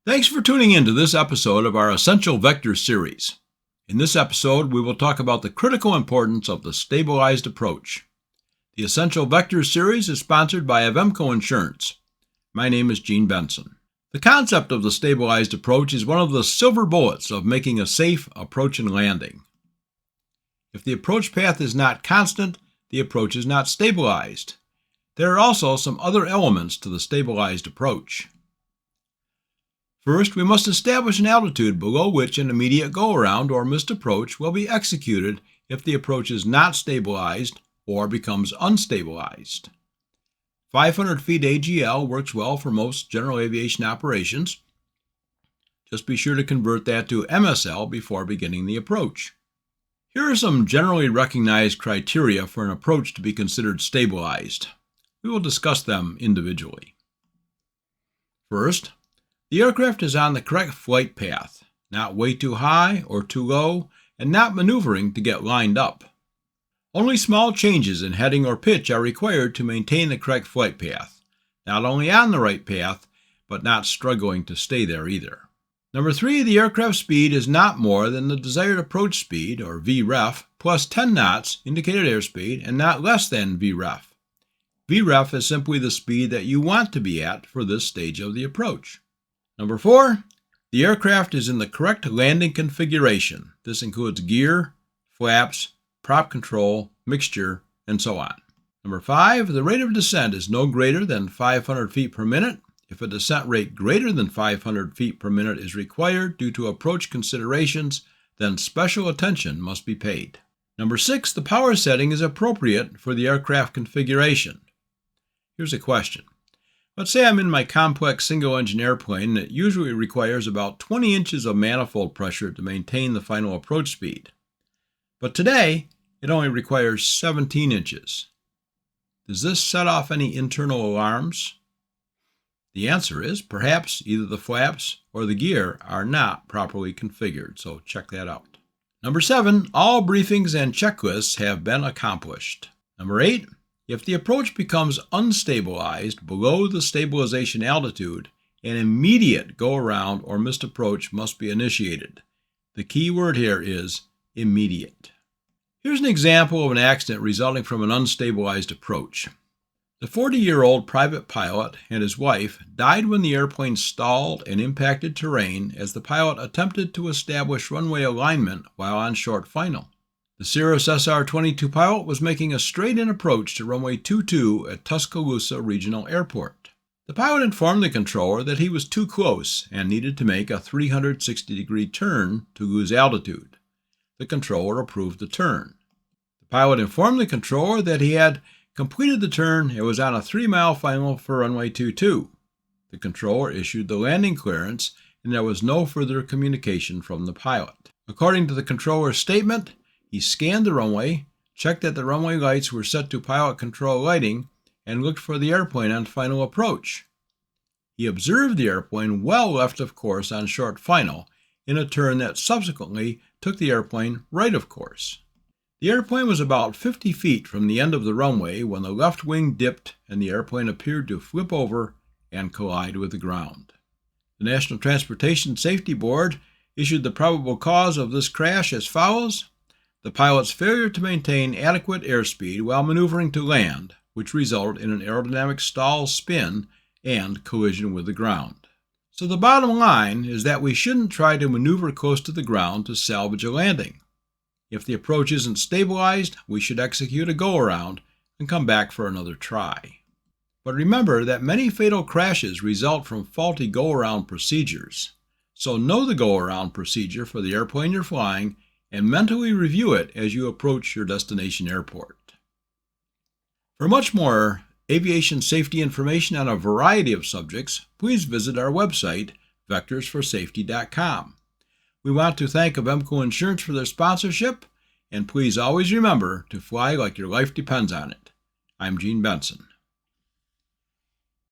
Thanks for tuning in to this episode of our Essential Vector series. In this episode, we will talk about the critical importance of the stabilized approach. The Essential Vector series is sponsored by Avemco Insurance. My name is Gene Benson. The concept of the stabilized approach is one of the silver bullets of making a safe approach and landing. If the approach path is not constant, the approach is not stabilized. There are also some other elements to the stabilized approach. First, we must establish an altitude below which an immediate go-around or missed approach will be executed if the approach is not stabilized or becomes unstabilized. 500 feet AGL works well for most general aviation operations. Just be sure to convert that to MSL before beginning the approach. Here are some generally recognized criteria for an approach to be considered stabilized. We will discuss them individually. First, the aircraft is on the correct flight path, not way too high or too low, and not maneuvering to get lined up. Only small changes in heading or pitch are required to maintain the correct flight path, not only on the right path, but not struggling to stay there either. Number 3, the aircraft speed is not more than the desired approach speed, or VREF, plus 10 knots indicated airspeed, and not less than VREF. VREF is simply the speed that you want to be at for this stage of the approach. Number 4, the aircraft is in the correct landing configuration. This includes gear, flaps, prop control, mixture, and so on. Number 5, the rate of descent is no greater than 500 feet per minute. If a descent rate greater than 500 feet per minute is required due to approach considerations, then special attention must be paid. Number 6, the power setting is appropriate for the aircraft configuration. Here's a question. Let's say I'm in my complex single-engine airplane that usually requires about 20 inches of manifold pressure to maintain the final approach speed. But today, it only requires 17 inches. Does this set off any internal alarms? The answer is perhaps either the flaps or the gear are not properly configured, so check that out. Number 7, all briefings and checklists have been accomplished. Number 8, if the approach becomes unstabilized below the stabilization altitude, an immediate go-around or missed approach must be initiated. The key word here is immediate. Here's an example of an accident resulting from an unstabilized approach. The 40-year-old private pilot and his wife died when the airplane stalled and impacted terrain as the pilot attempted to establish runway alignment while on short final. The Cirrus SR-22 pilot was making a straight-in approach to runway 22 at Tuscaloosa Regional Airport. The pilot informed the controller that he was too close and needed to make a 360-degree turn to lose altitude. The controller approved the turn. The pilot informed the controller that he had completed the turn and was on a 3-mile final for runway 22. The controller issued the landing clearance, and there was no further communication from the pilot. According to the controller's statement, he scanned the runway, checked that the runway lights were set to pilot control lighting, and looked for the airplane on final approach. He observed the airplane well left of course on short final in a turn that subsequently took the airplane right of course. The airplane was about 50 feet from the end of the runway when the left wing dipped and the airplane appeared to flip over and collide with the ground. The National Transportation Safety Board issued the probable cause of this crash as follows: the pilot's failure to maintain adequate airspeed while maneuvering to land, which resulted in an aerodynamic stall spin and collision with the ground. So the bottom line is that we shouldn't try to maneuver close to the ground to salvage a landing. If the approach isn't stabilized, we should execute a go-around and come back for another try. But remember that many fatal crashes result from faulty go-around procedures. So know the go-around procedure for the airplane you're flying and mentally review it as you approach your destination airport. For much more aviation safety information on a variety of subjects, please visit our website, vectorsforsafety.com. We want to thank Avemco Insurance for their sponsorship, and please always remember to fly like your life depends on it. I'm Gene Benson.